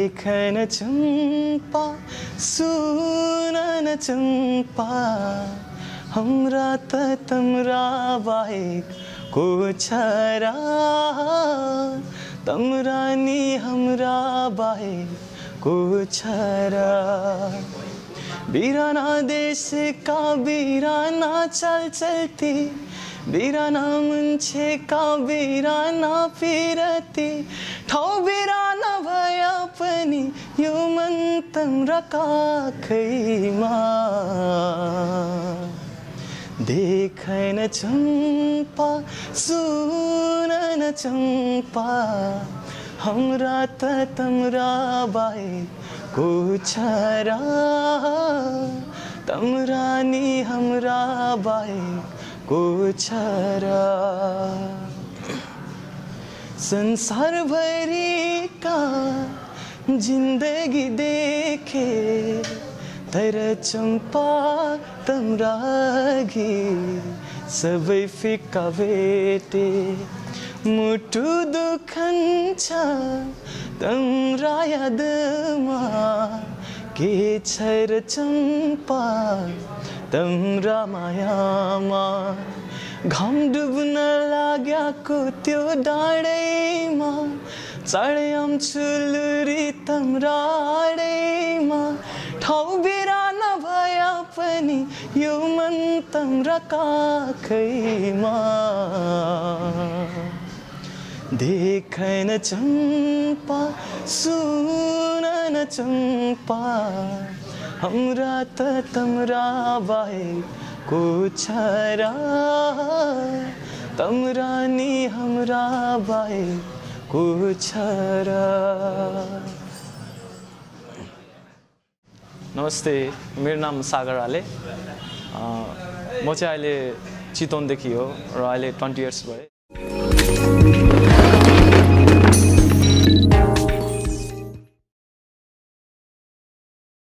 देख न चम्पा सुन न चम्पा हाम्रा त तम्रा बाहेक को छ र तम्रा नि हाम्रा बाहेक को छ र बिराना देश का बिराना चल चलती बिराना मुन्छे का बिराना फिरती ठाउँ बिराना भए पनि यो मन तम्रा काखैमा देख न चम्पा सुन न चम्पा हाम्रा त तम्रा बाहेक को छ र तम्रा नि हाम्रा बाहेक को छ र संसार भरिका जिन्दगी देखे तर चम्पा तम्रा अघि सबै फिक्का भेटे मुटु दुखन्छ तम्रा यादमा के छ र चम्पा तम्रा मायामा घाम डुब्न लाग्याको त्यो डाँडैमा चाँडै आउँछु लुरी तम्रा आडैमा ठाउँ बिराना भए पनि यो मन तम्रा काखैमा देख न चम्पा सुन न चम्पा हाम्रा त तम्रा बाहेक को छ र तम्रा नि हाम्रा बाहेक को छ र नमस्ते मेरो नाम सागर आले म चाहिँ अहिले चितवनदेखि हो र अहिले 20 इयर्स भए